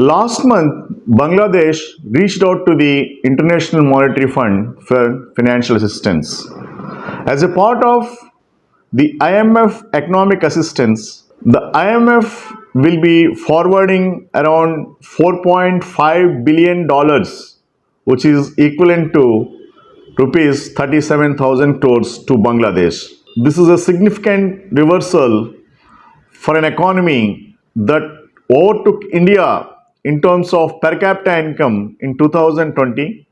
Last month, Bangladesh reached out to the International Monetary Fund for financial assistance. As a part of the IMF economic assistance, the IMF will be forwarding around $4.5 billion, which is equivalent to rupees 37,000 crores to Bangladesh. This is a significant reversal for an economy that overtook India in terms of per capita income in 2020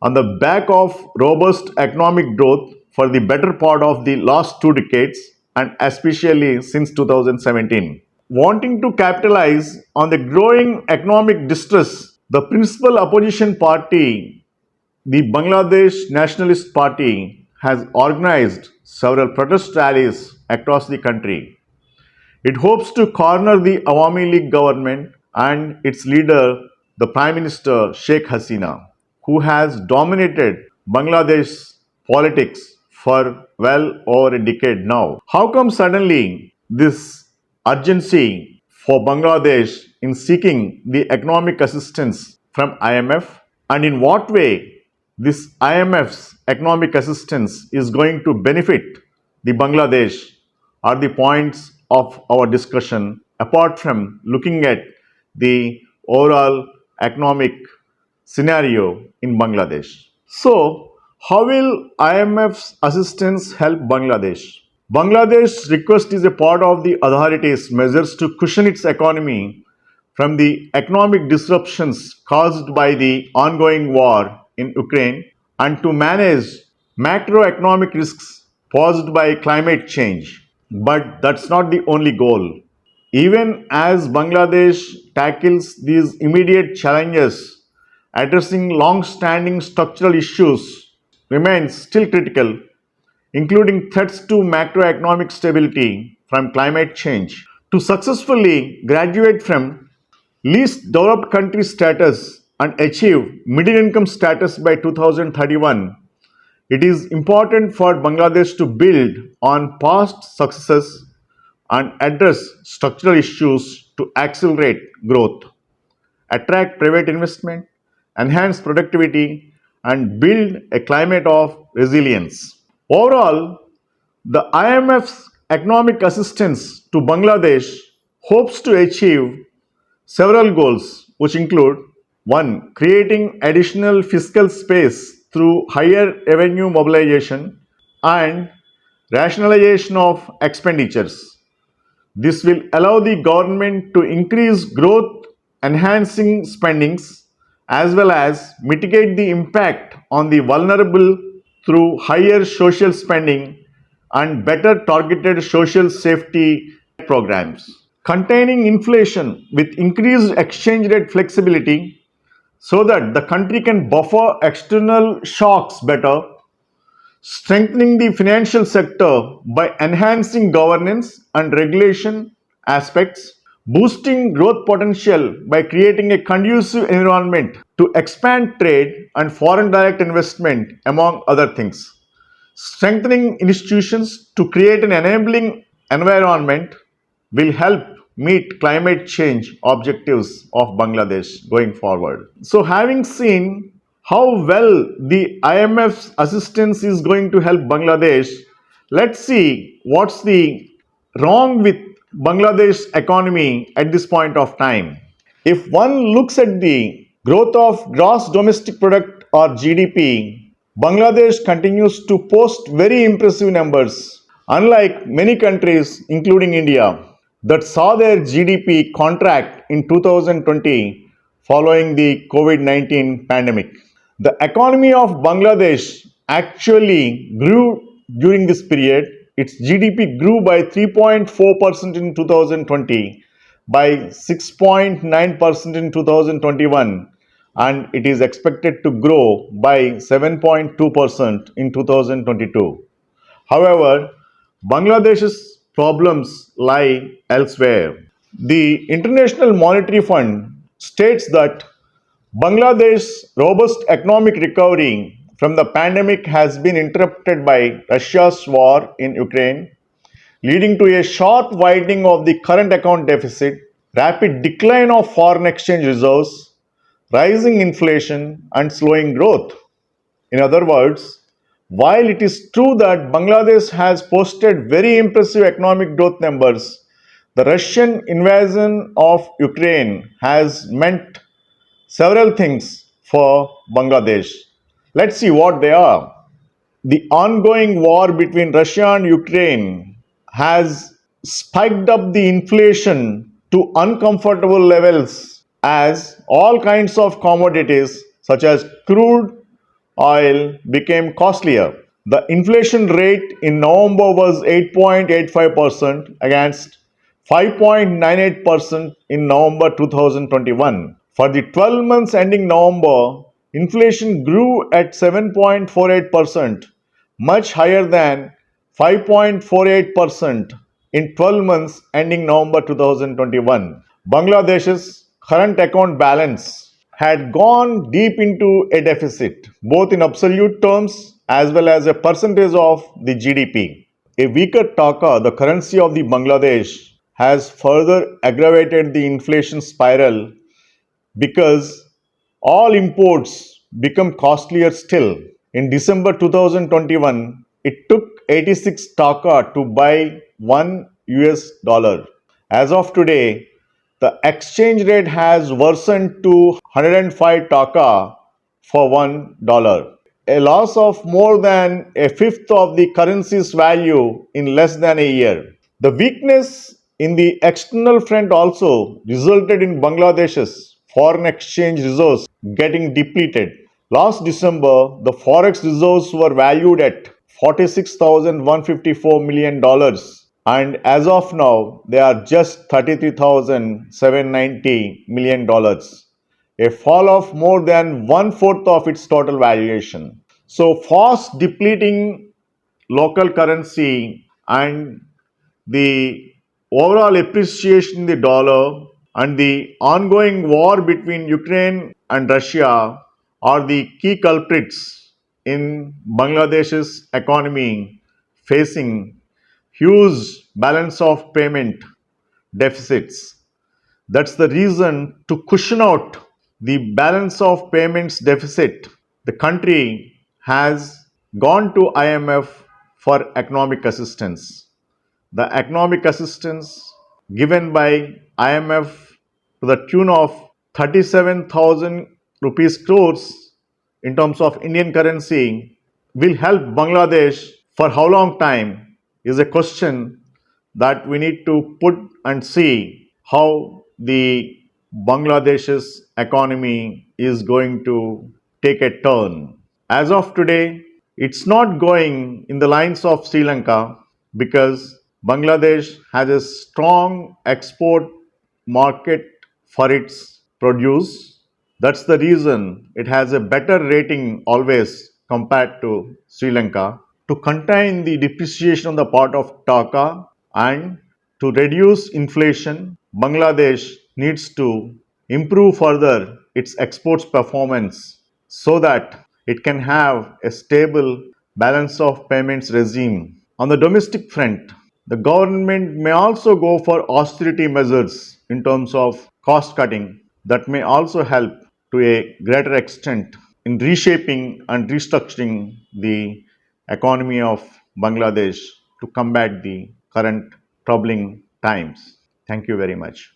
on the back of robust economic growth for the better part of the last 2 decades and especially since 2017. Wanting to capitalize on the growing economic distress, the principal opposition party, the Bangladesh Nationalist Party, has organized several protest rallies across the country. It hopes to corner the Awami League government and its leader, the Prime Minister Sheikh Hasina, who has dominated Bangladesh politics for well over a decade now. How come suddenly this urgency for Bangladesh in seeking the economic assistance from IMF? And in what way this IMF's economic assistance is going to benefit the Bangladesh are the points of our discussion apart from looking at the overall economic scenario in Bangladesh. So, how will IMF's assistance help Bangladesh? Bangladesh's request is a part of the authorities' measures to cushion its economy from the economic disruptions caused by the ongoing war in Ukraine and to manage macroeconomic risks caused by climate change. But that's not the only goal. Even as Bangladesh tackles these immediate challenges, addressing long standing structural issues remains still critical, including threats to macroeconomic stability from climate change. To successfully graduate from least developed country status and achieve middle income status by 2031, it is important for Bangladesh to build on past successes and address structural issues to accelerate growth, attract private investment, enhance productivity, and build a climate of resilience. Overall, the IMF's economic assistance to Bangladesh hopes to achieve several goals, which include 1. Creating additional fiscal space through higher revenue mobilization and rationalization of expenditures. This will allow the government to increase growth enhancing spendings as well as mitigate the impact on the vulnerable through higher social spending and better targeted social safety programs. Containing inflation with increased exchange rate flexibility so that the country can buffer external shocks better, strengthening the financial sector by enhancing governance and regulation aspects, boosting growth potential by creating a conducive environment to expand trade and foreign direct investment, among other things, strengthening institutions to create an enabling environment will help meet climate change objectives of Bangladesh going forward. So, having seen how well the IMF's assistance is going to help Bangladesh, let's see what's the wrong with Bangladesh's economy at this point of time. If one looks at the growth of gross domestic product or GDP, Bangladesh continues to post very impressive numbers, unlike many countries, including India, that saw their GDP contract in 2020 following the COVID 19 pandemic. The economy of Bangladesh actually grew during this period. Its GDP grew by 3.4% in 2020, by 6.9% in 2021, and it is expected to grow by 7.2% in 2022. However, Bangladesh's problems lie elsewhere. The International Monetary Fund states that Bangladesh's robust economic recovery from the pandemic has been interrupted by Russia's war in Ukraine, leading to a sharp widening of the current account deficit, rapid decline of foreign exchange reserves, rising inflation, and slowing growth. In other words, while it is true that Bangladesh has posted very impressive economic growth numbers, the Russian invasion of Ukraine has meant several things for Bangladesh. Let's see what they are. The ongoing war between Russia and Ukraine has spiked up the inflation to uncomfortable levels as all kinds of commodities such as crude oil became costlier. The inflation rate in November was 8.85% against 5.98% in November 2021. For the 12 months ending November, inflation grew at 7.48%, much higher than 5.48% in 12 months ending November 2021. Bangladesh's current account balance had gone deep into a deficit, both in absolute terms as well as a percentage of the GDP. A weaker taka, the currency of the Bangladesh, has further aggravated the inflation spiral because all imports become costlier still. In December 2021, it took 86 taka to buy 1 US dollar. As of today, the exchange rate has worsened to 105 taka for 1 dollar, a loss of more than a fifth of the currency's value in less than a year. The weakness in the external front also resulted in Bangladesh's foreign exchange reserves getting depleted. Last December, the forex reserves were valued at $46,154 million dollars, and as of now, they are just $33,790 million dollars, a fall of more than one fourth of its total valuation. So, fast depleting local currency and the overall appreciation in the dollar and the ongoing war between Ukraine and Russia are the key culprits in Bangladesh's economy facing huge balance of payment deficits. That's the reason to cushion out the balance of payments deficit. The country has gone to IMF for economic assistance. The economic assistance given by IMF to the tune of 37,000 rupees crores in terms of Indian currency will help Bangladesh for how long time is a question that we need to put and see how the Bangladesh's economy is going to take a turn. As of today, it's not going in the lines of Sri Lanka because Bangladesh has a strong export market for its produce. That's the reason it has a better rating always compared to Sri Lanka. To contain the depreciation on the part of Taka and to reduce inflation, Bangladesh needs to improve further its exports performance so that it can have a stable balance of payments regime. On the domestic front, the government may also go for austerity measures in terms of cost cutting that may also help to a greater extent in reshaping and restructuring the economy of Bangladesh to combat the current troubling times. Thank you very much.